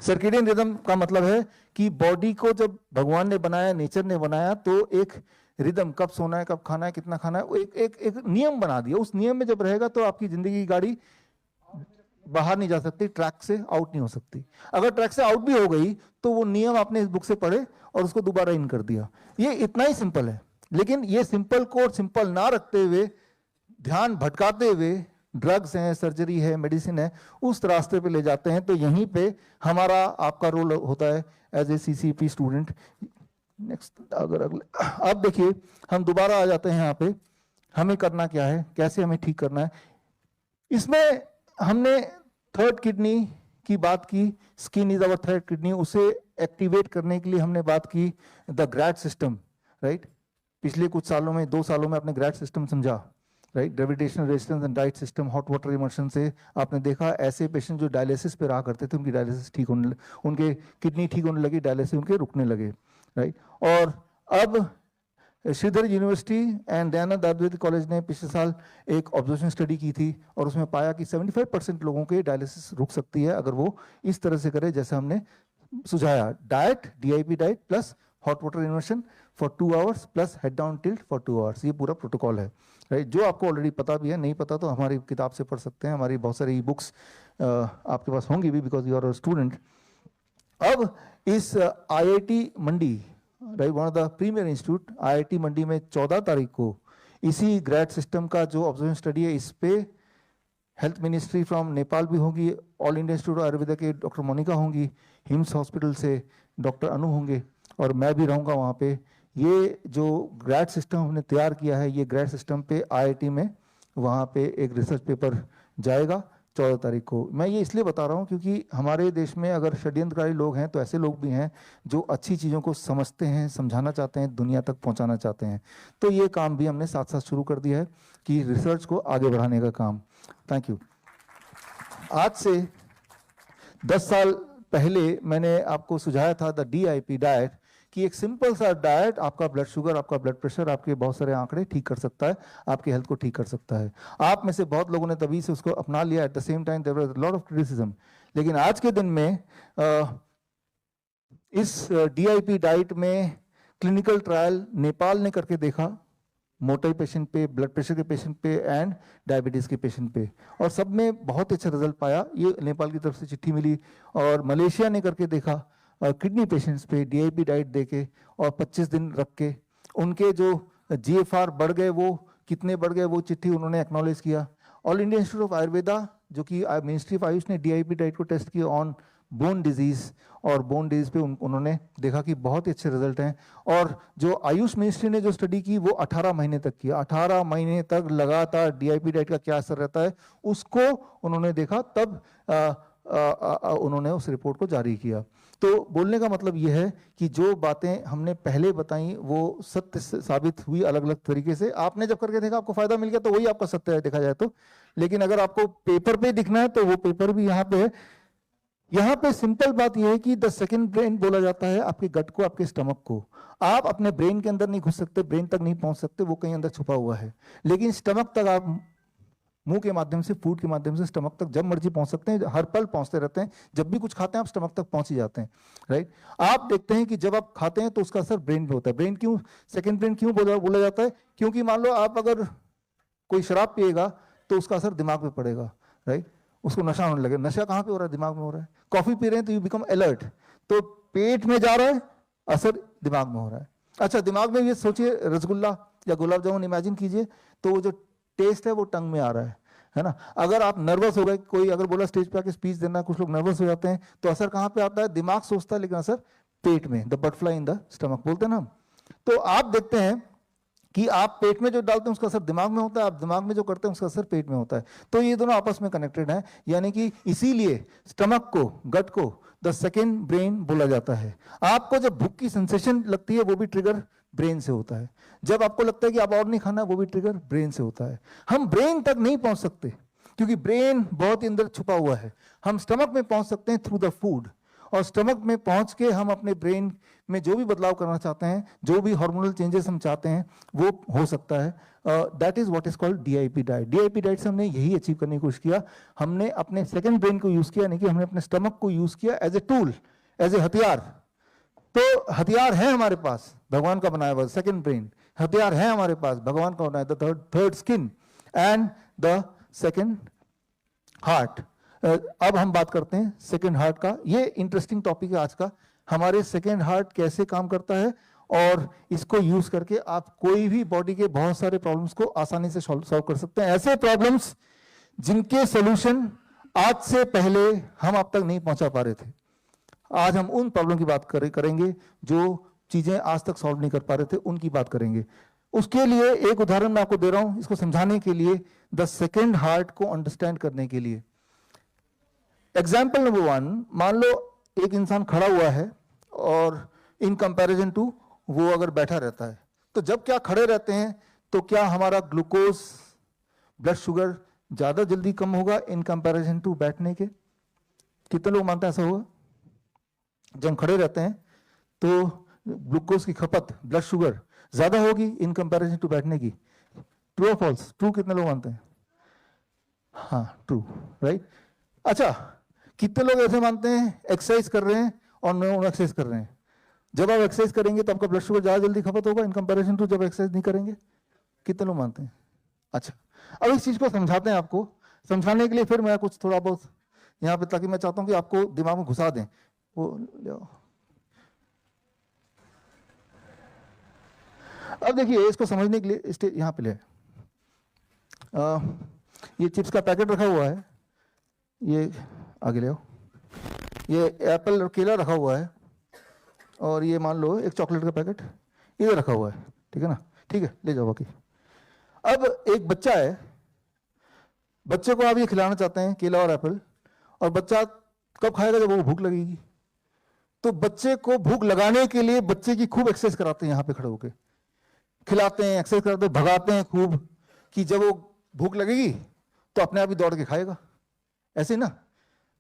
Circadian rhythm का मतलब है कि बॉडी को जब भगवान ने बनाया, नेचर ने बनाया, तो एक रिदम, कब सोना है, कब खाना है, कितना खाना है, वो एक नियम बना दिया। उस नियम में जब रहेगा तो आपकी जिंदगी की गाड़ी बाहर नहीं जा सकती, ट्रैक से आउट नहीं हो सकती। अगर ट्रैक से आउट भी हो गई तो वो नियम आपने इस बुक से पढ़े और उसको दोबारा इन कर दिया। ये इतना ही सिंपल है। लेकिन ये सिंपल को सिंपल ना रखते हुए, ध्यान भटकाते हुए, ड्रग्स हैं, सर्जरी है, मेडिसिन है, उस रास्ते पे ले जाते हैं। तो यहीं पे हमारा आपका रोल होता है as a CCP student. Next, अगर अगले, अब देखिए हम दोबारा आ जाते हैं यहाँ पे, हमें करना क्या है, कैसे हमें ठीक करना है। इसमें हमने थर्ड किडनी की बात की, skin is our third kidney, उसे एक्टिवेट करने के लिए हमने बात की द ग्रैड सिस्टम, राइट। पिछले कुछ सालों में, 2 सालों में आपने ग्रैड सिस्टम समझा, right. Gravitational resistance and diet system, hot water immersion से आपने देखा ऐसे पेशेंट जो डायलिसिस पे रहा करते थे, उनकी डायलिसिस ठीक होने, उनके किडनी ठीक होने लगी, डायलिसिस उनके रुकने लगे, राइट। और अब Shridhar university and Dayanand ayurvedic college ने पिछले साल एक ऑब्जर्वेशन स्टडी की थी और उसमें पाया कि 75% लोगों के डायलिसिस रुक सकती है अगर वो इस तरह से करे जैसे हमने सुझाया। Diet, DIP diet plus hot water immersion for 2 hours plus head down tilt for 2 hours, ये पूरा प्रोटोकॉल है, राइट। जो आपको ऑलरेडी पता भी है, नहीं पता तो हमारी किताब से पढ़ सकते हैं, हमारी बहुत सारी बुक्स आपके पास होंगी भी, because you are a student. अब इस IIT Mandi, right, one of the premier institute, IIT Mandi में 14 तारीख को इसी ग्रेड सिस्टम का जो ऑब्जर्वेशन स्टडी है, इस पे हेल्थ मिनिस्ट्री फ्रॉम नेपाल भी होगी, ऑल इंडिया इंस्टीट्यूट आयुर्वेदा के डॉक्टर मोनिका होंगी, हिम्स हॉस्पिटल से डॉक्टर अनु होंगे और मैं भी रहूँगा वहाँ पे। ये जो ग्रेड सिस्टम हमने तैयार किया है, ये ग्रेड सिस्टम पे आईआईटी में वहाँ पे एक रिसर्च पेपर जाएगा 14 तारीख को। मैं ये इसलिए बता रहा हूँ क्योंकि हमारे देश में अगर षड्यंत्रकारी लोग हैं तो ऐसे लोग भी हैं जो अच्छी चीज़ों को समझते हैं, समझाना चाहते हैं, दुनिया तक पहुँचाना चाहते हैं। तो ये काम भी हमने साथ साथ शुरू कर दिया है कि रिसर्च को आगे बढ़ाने का काम। Thank you. आज से 10 साल पहले मैंने आपको सुझाया था द DIP डाइट, कि एक सिंपल सा डाइट आपका ब्लड शुगर, आपका ब्लड प्रेशर, आपके बहुत सारे आंकड़े ठीक कर सकता है, आपकी हेल्थ को ठीक कर सकता है। आप में से बहुत लोगों ने तभी से उसको अपना लिया। At the same time there was a lot of criticism. लेकिन आज के दिन में इस DIP डाइट में क्लिनिकल ट्रायल नेपाल ने करके देखा, मोटाई पेशेंट पे, ब्लड प्रेशर के पेशेंट पे एंड डायबिटीज के पेशेंट पे, और सब में बहुत अच्छा रिजल्ट पाया। ये नेपाल की तरफ से चिट्ठी मिली। और मलेशिया ने करके देखा किडनी पेशेंट्स पे DIP डाइट देके और 25 दिन रख के उनके जो GFR बढ़ गए, वो कितने बढ़ गए, वो चिट्ठी उन्होंने एक्नॉलेज किया। All India institute of Ayurveda, जो कि मिनिस्ट्री ऑफ आयुष ने DIP डाइट को टेस्ट किया ऑन बोन डिजीज, और बोन डिजीज पे उन्होंने देखा कि बहुत ही अच्छे रिजल्ट हैं। और जो आयुष मिनिस्ट्री ने जो स्टडी की वो 18 महीने तक किया। 18 महीने तक लगातार DIP डाइट का क्या असर रहता है उसको उन्होंने देखा, तब उन्होंने उस रिपोर्ट को जारी किया। तो बोलने का मतलब यह है कि जो बातें हमने पहले बताई वो सत्य साबित हुई अलग अलग तरीके से। आपने जब करके देखा, आपको फायदा मिल गया, तो वही आपका सत्य है देखा जाए तो। लेकिन अगर आपको पेपर पे दिखना है तो वो पेपर भी यहाँ पे है। यहाँ पे सिंपल बात यह है कि द सेकंड ब्रेन बोला जाता है आपके गट को, आपके स्टमक को। आप अपने ब्रेन के अंदर नहीं घुस सकते, ब्रेन तक नहीं पहुंच सकते, वो कहीं अंदर छुपा हुआ है। लेकिन स्टमक तक आप मुंह के माध्यम से, फूड के माध्यम से स्टमक तक जब मर्जी पहुंच सकते हैं, हर पल पहुंचते रहते हैं। जब भी कुछ खाते हैं आप स्टमक तक पहुंच ही जाते हैं, राइट। आप देखते हैं कि जब आप खाते हैं तो उसका असर ब्रेन पे होता है। ब्रेन क्यों, सेकंड ब्रेन क्यों बोला जाता है? क्योंकि मान लो आप अगर कोई शराब पिएगा तो उसका असर दिमाग पे पड़ेगा, राइट। उसको नशा होने लगे। नशा कहाँ पे हो रहा है? दिमाग में हो रहा है। कॉफी पी रहे हैं तो यू बिकम अलर्ट, तो पेट में जा रहा है, असर दिमाग में हो रहा है। अच्छा, दिमाग में ये सोचिए, रसगुल्ला या गुलाब जामुन इमेजिन कीजिए, तो वो जो टेस्ट है वो टंग में आ रहा है ना। अगर आप नर्वस हो गए, कोई अगर बोला स्टेज पे आके स्पीच देना, कुछ लोग नर्वस हो जाते हैं, तो असर कहाँ पे आता है? दिमाग सोचता है, लेकिन असर पेट में, the butterfly in the stomach बोलते हैं ना। तो आप देखते हैं कि आप पेट में जो डालते हैं उसका असर दिमाग में होता है, आप दिमाग में जो करते हैं उसका असर पेट में होता है। तो ये दोनों आपस में कनेक्टेड हैं। यानी कि इसीलिए स्टमक को, गट को द सेकेंड ब्रेन बोला जाता है। आपको जब भूख की सेंसेशन लगती है वो भी ट्रिगर ब्रेन से होता है। जब आपको लगता है कि आप और नहीं खाना, वो भी ट्रिगर ब्रेन से होता है। हम ब्रेन तक नहीं पहुंच सकते क्योंकि ब्रेन बहुत ही अंदर छुपा हुआ है। हम स्टमक में पहुंच सकते हैं थ्रू द फूड, और स्टमक में पहुंच के हम अपने ब्रेन में जो भी बदलाव करना चाहते हैं, जो भी हार्मोनल चेंजेस हम चाहते हैं, वो हो सकता है that is what is called DIP diet. DIP diet से हमने यही अचीव करने की कोशिश किया, हमने अपने सेकंड ब्रेन को यूज किया, यानी कि हमने अपने स्टमक को यूज किया as a tool, as a हथियार। तो हथियार है हमारे पास भगवान का बनाया हुआ सेकंड ब्रेन, हथियार है हमारे पास भगवान का बनाया the third skin and the second heart. अब हम बात करते हैं सेकंड हार्ट का। ये इंटरेस्टिंग टॉपिक है आज का, हमारे सेकंड हार्ट कैसे काम करता है और इसको यूज करके आप कोई भी बॉडी के बहुत सारे प्रॉब्लम्स को आसानी से सॉल्व कर सकते हैं, ऐसे प्रॉब्लम्स जिनके सॉल्यूशन आज से पहले हम अब तक नहीं पहुंचा पा रहे थे। आज हम उन प्रॉब्लम की बात करेंगे जो चीजें आज तक सॉल्व नहीं कर पा रहे थे, उनकी बात करेंगे। उसके लिए एक उदाहरण मैं आपको दे रहा हूं, इसको समझाने के लिए, द सेकेंड हार्ट को अंडरस्टैंड करने के लिए। एग्जाम्पल नंबर 1, मान लो एक इंसान खड़ा हुआ है और इन कंपैरिजन टू वो अगर बैठा रहता है, तो जब क्या खड़े रहते हैं तो क्या हमारा ग्लूकोज ब्लड शुगर ज्यादा जल्दी कम होगा इन कंपैरिजन टू बैठने के? कितने लोग मानते हैं ऐसा होगा? जब हम खड़े रहते हैं तो ग्लूकोज की खपत, ब्लड शुगर ज्यादा होगी इन कंपैरिजन टू बैठने की। ट्रू और फॉल्स? ट्रू कितने लोग मानते हैं? हाँ ट्रू, राइट। अच्छा, कितने लोग ऐसे मानते हैं एक्सरसाइज कर रहे हैं और नॉन एक्सरसाइज कर रहे हैं, जब आप एक्सरसाइज करेंगे तो आपका ब्लड शुगर ज्यादा जल्दी खपत होगा इन कंपैरिजन टू जब एक्सरसाइज नहीं करेंगे? कितने लोग मानते हैं? अच्छा, अब इस चीज को समझाते हैं आपको। समझाने के लिए फिर मैं कुछ थोड़ा बहुत यहाँ पे, ताकि मैं चाहता हूँ कि आपको दिमाग में घुसा दें वो। अब देखिए, इसको समझने के लिए यहाँ पे ले ये चिप्स का पैकेट रखा हुआ है, ये आगे ले आओ, ये एप्पल और केला रखा हुआ है, और ये मान लो एक चॉकलेट का पैकेट इधर रखा हुआ है, ठीक है ना? ठीक है, ले जाओ बाकी। अब एक बच्चा है, बच्चे को आप ये खिलाना चाहते हैं केला और एप्पल, और बच्चा कब खाएगा? जब वो भूख लगेगी। तो बच्चे को भूख लगाने के लिए बच्चे की खूब एक्सरसाइज कराते हैं, यहाँ पे खड़े होके खिलाते हैं, एक्सरसाइज कराते हैं, भगाते हैं खूब, कि जब वो भूख लगेगी तो अपने आप ही दौड़ के खाएगा, ऐसे ना?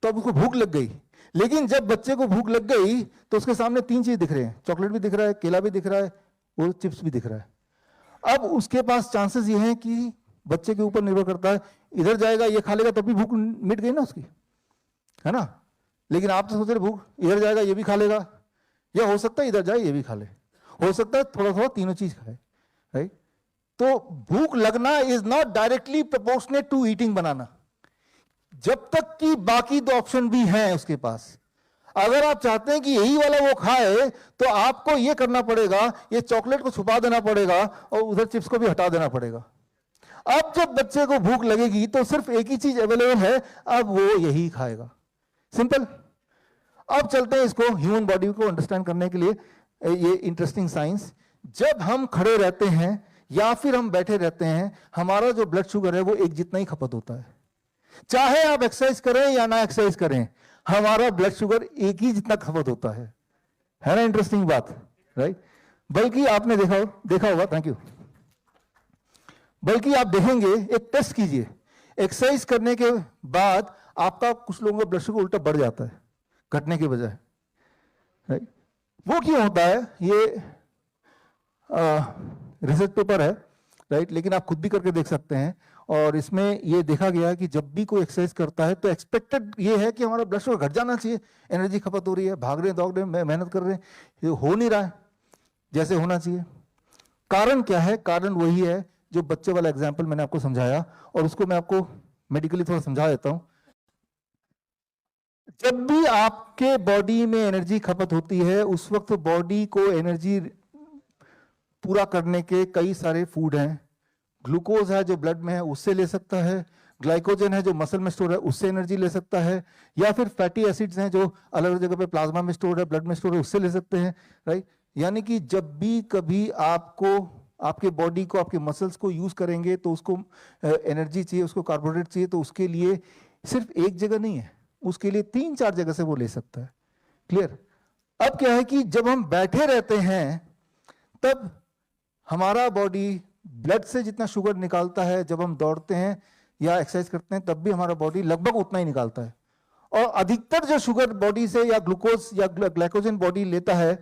तो अब उसको भूख लग गई, लेकिन जब बच्चे को भूख लग गई तो उसके सामने 3 चीज दिख रहे हैं, चॉकलेट भी दिख रहा है, केला भी दिख रहा है, वो चिप्स भी दिख रहा है। अब उसके पास चांसेस ये हैं कि बच्चे के ऊपर निर्भर करता है, इधर जाएगा ये खा लेगा तब भी भूख मिट गई ना उसकी, है ना? लेकिन आप तो सोच रहे भूख इधर जाएगा ये भी खा लेगा, या हो सकता है इधर जाए ये भी खा ले, हो सकता है थोड़ा थोड़ा तीनों चीज खाए, राइट? तो भूख लगना is not directly proportionate to eating banana, जब तक कि बाकी 2 ऑप्शन भी हैं उसके पास। अगर आप चाहते हैं कि यही वाला वो खाए तो आपको ये करना पड़ेगा, ये चॉकलेट को छुपा देना पड़ेगा और उधर चिप्स को भी हटा देना पड़ेगा। अब जब बच्चे को भूख लगेगी तो सिर्फ एक ही चीज अवेलेबल है, अब वो यही खाएगा, सिंपल। अब चलते हैं इसको ह्यूमन बॉडी को अंडरस्टैंड करने के लिए, ये इंटरेस्टिंग साइंस। जब हम खड़े रहते हैं या फिर हम बैठे रहते हैं, हमारा जो ब्लड शुगर है वो एक जितना ही खपत होता है, चाहे आप एक्सरसाइज करें या ना एक्सरसाइज करें, हमारा ब्लड शुगर एक ही जितना खपत होता है ना? इंटरेस्टिंग बात, राइट? बल्कि आपने देखा होगा, थैंक यू, बल्कि आप देखेंगे, एक टेस्ट कीजिए, एक्सरसाइज करने के बाद आपका कुछ लोगों का ब्लड शुगर उल्टा बढ़ जाता है घटने के बजाय, राइट? वो क्यों होता है? ये रिसर्च पेपर है, राइट? लेकिन आप खुद भी करके देख सकते हैं, और इसमें ये देखा गया है कि जब भी कोई एक्सरसाइज करता है तो एक्सपेक्टेड ये है कि हमारा ब्लड शुगर घट जाना चाहिए, एनर्जी खपत हो रही है, भाग रहे हैं, दौड़ रहे हैं, मेहनत कर रहे हैं, ये हो नहीं रहा है जैसे होना चाहिए। कारण क्या है? कारण वही है जो बच्चे वाला एग्जाम्पल मैंने आपको समझाया, और उसको मैं आपको मेडिकली थोड़ा समझा देता हूं। जब भी आपके बॉडी में एनर्जी खपत होती है, उस वक्त बॉडी को एनर्जी पूरा करने के कई सारे फूड हैं। ग्लूकोज है जो ब्लड में है, उससे ले सकता है, ग्लाइकोजन है जो मसल में स्टोर है, उससे एनर्जी ले सकता है, या फिर फैटी एसिड्स हैं जो अलग अलग जगह पे प्लाज्मा में स्टोर है, ब्लड में स्टोर है, उससे ले सकते हैं, राइट? यानी कि जब भी कभी आपको आपके बॉडी को, आपके मसल्स को यूज करेंगे तो उसको एनर्जी चाहिए, उसको कार्बोहाइड्रेट चाहिए, तो उसके लिए सिर्फ एक जगह नहीं है, उसके लिए 3-4 जगह से वो ले सकता है। क्लियर? अब क्या है कि जब हम बैठे रहते हैं तब हमारा बॉडी ब्लड से जितना शुगर निकालता है, जब हम दौड़ते हैं या एक्सरसाइज करते हैं तब भी हमारा बॉडी लगभग उतना ही निकालता है, और अधिकतर जो शुगर बॉडी से या ग्लूकोज या ग्लाइकोजन बॉडी लेता है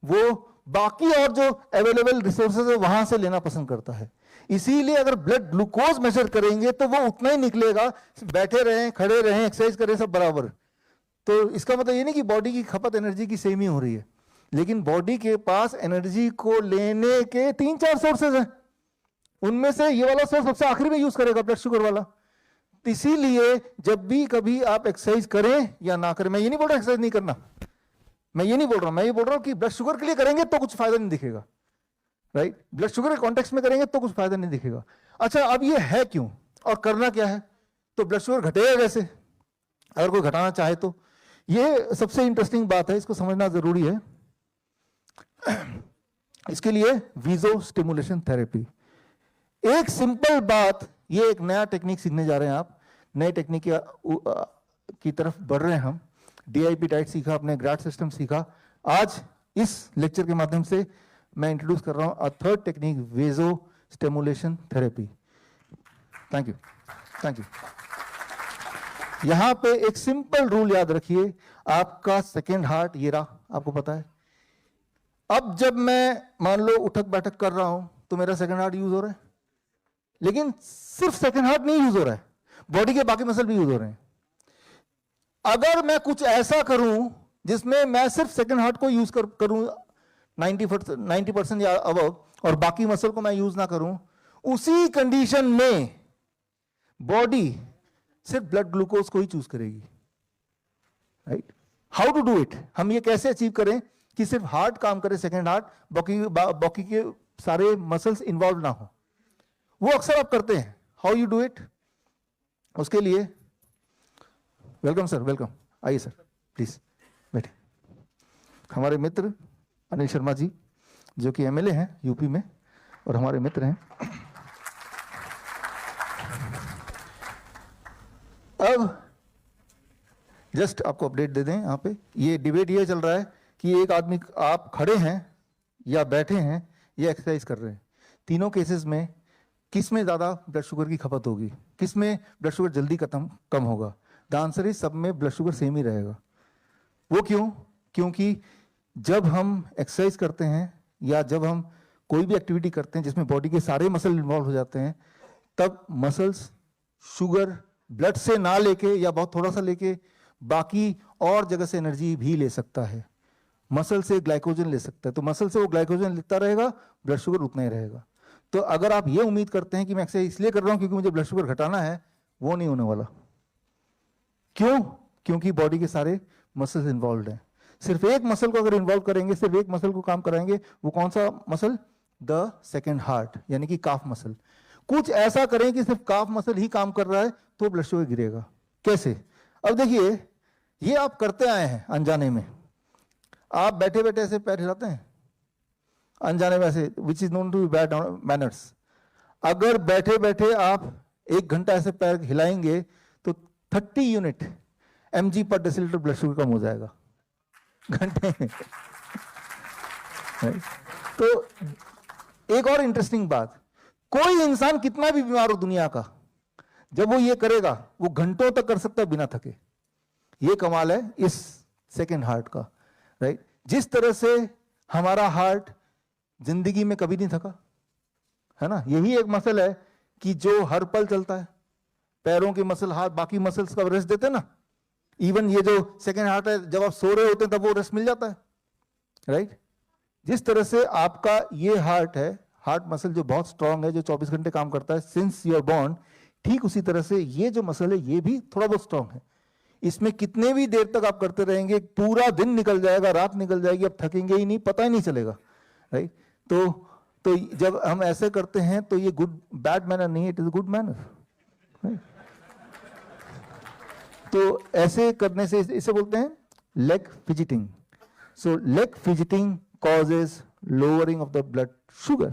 वो बाकी और जो अवेलेबल रिसोर्सेज है वहां से लेना पसंद करता है। इसीलिए अगर ब्लड ग्लूकोज मेजर करेंगे तो वो उतना ही निकलेगा, बैठे रहें, खड़े रहें, एक्सरसाइज करें, सब बराबर। तो इसका मतलब ये नहीं कि बॉडी की खपत एनर्जी की सेम ही हो रही है, लेकिन बॉडी के पास एनर्जी को लेने के 3-4 सोर्सेज हैं, उनमें से ये वाला सोर्स सबसे आखिरी में यूज करेगा, ब्लड शुगर वाला। इसीलिए जब भी कभी आप एक्सरसाइज करें या ना करें, मैं ये नहीं बोल रहा एक्सरसाइज नहीं करना, मैं ये नहीं बोल रहा, मैं ये बोल रहा हूं कि ब्लड शुगर के लिए करेंगे तो कुछ फायदा नहीं दिखेगा, राइट? ब्लड शुगर के कॉन्टेक्स्ट में करेंगे तो कुछ फायदा नहीं दिखेगा। अच्छा, अब ये है क्यों और करना क्या है? तो ब्लड शुगर घटेगा कैसे अगर कोई घटाना चाहे तो? ये सबसे इंटरेस्टिंग बात है, इसको समझना जरूरी है। इसके लिए वीजो स्टिमुलेशन थेरेपी, एक सिंपल बात, ये एक नया टेक्निक सीखने जा रहे हैं आप, नए टेक्निक की तरफ बढ़ रहे हैं हम। DIP डाइट सीखा, अपने ग्राड सिस्टम सीखा, आज इस लेक्चर के माध्यम से मैं इंट्रोड्यूस कर रहा हूं third technique, Visio stimulation therapy. Thank you, thank you. यहां पे एक सिंपल रूल याद रखिए, आपका सेकेंड हार्ट ये रहा, आपको पता है। अब जब मैं मान लो उठक बैठक कर रहा हूं तो मेरा सेकेंड हार्ट यूज हो रहा है, लेकिन सिर्फ सेकेंड हार्ट नहीं यूज हो रहा है, बॉडी के बाकी मसल भी यूज हो रहे हैं। अगर मैं कुछ ऐसा करूं जिसमें मैं सिर्फ सेकेंड हार्ट को यूज करूं 90% या अबव, और बाकी मसल को मैं यूज ना करूं, उसी कंडीशन में बॉडी सिर्फ ब्लड ग्लूकोज को ही चूज करेगी, right? How to do it? हम ये कैसे अचीव करें कि सिर्फ हार्ट काम करे, सेकेंड हार्ट, बाकी के सारे मसल्स इन्वॉल्व ना हो? वो अक्सर आप करते हैं। How you do it? उसके लिए वेलकम सर, वेलकम, आइए सर, प्लीज बैठिए। हमारे मित्र अनिल शर्मा जी, जो कि MLA हैं यूपी में और हमारे मित्र हैं। अब जस्ट आपको अपडेट दे दें, यहाँ पे ये डिबेट ये चल रहा है कि एक आदमी, आप खड़े हैं या बैठे हैं या एक्सरसाइज कर रहे हैं, तीनों केसेस में किस में ज़्यादा ब्लड शुगर की खपत होगी, किस में ब्लड शुगर जल्दी कम होगा? द आंसर इज सब में ब्लड शुगर सेम ही रहेगा। वो क्यों? क्योंकि जब हम एक्सरसाइज करते हैं या जब हम कोई भी एक्टिविटी करते हैं जिसमें बॉडी के सारे मसल इन्वॉल्व हो जाते हैं, तब मसल्स शुगर ब्लड से ना लेके या बहुत थोड़ा सा लेके बाकी और जगह से एनर्जी भी ले सकता है। मसल से ग्लाइकोजन ले सकता है, तो मसल से वो ग्लाइकोजन लेता रहेगा, ब्लड शुगर उतना ही रहेगा। तो अगर आप ये उम्मीद करते हैं कि मैं एक्सरसाइज इसलिए कर रहा हूं क्योंकि मुझे ब्लड शुगर घटाना है, वो नहीं होने वाला। क्यों? क्योंकि बॉडी के सारे मसल्स इन्वॉल्व हैं। सिर्फ एक मसल को अगर इन्वॉल्व करेंगे, सिर्फ एक मसल को काम कराएंगे, वो कौन सा मसल? द सेकेंड हार्ट, यानी कि काफ मसल। कुछ ऐसा करें कि सिर्फ काफ मसल ही काम कर रहा है तो ब्लड शुगर गिरेगा। कैसे? अब देखिए, ये आप करते आए हैं अनजाने में, आप बैठे बैठे ऐसे पैर हिलाते हैं अनजाने में ऐसे, which is known to be bad manners. अगर बैठे बैठे आप 1 घंटा ऐसे पैर हिलाएंगे तो 30 यूनिट mg पर डेसिलीटर ब्लड शुगर कम हो जाएगा घंटे में। तो एक और इंटरेस्टिंग बात, कोई इंसान कितना भी बीमार हो दुनिया का, जब वो ये करेगा वो घंटों तक कर सकता है बिना थके। ये कमाल है इस सेकेंड हार्ट का, राइट? जिस तरह से हमारा हार्ट जिंदगी में कभी नहीं थका, है ना, यही एक मसल है कि जो हर पल चलता है। पैरों के मसल, हाथ, बाकी मसल्स का रेस्ट देते हैं ना। इवन ये जो सेकेंड हार्ट है, जब आप सो रहे होते हैं तब वो रेस्ट मिल जाता है, राइट? जिस तरह से आपका ये हार्ट है, हार्ट मसल जो बहुत स्ट्रांग है, जो 24 घंटे काम करता है सिंस यूर बॉर्न, ठीक उसी तरह से ये जो मसल है ये भी थोड़ा बहुत स्ट्रांग है। इसमें कितने भी देर तक आप करते रहेंगे, पूरा दिन निकल जाएगा, रात निकल जाएगी, आप थकेंगे ही नहीं, पता ही नहीं चलेगा, राइट? तो जब हम ऐसे करते हैं तो ये गुड बैड मैनर नहीं है, इट इज गुड मैनर। तो ऐसे करने से इसे बोलते हैं leg fidgeting. So leg fidgeting causes lowering of the blood sugar.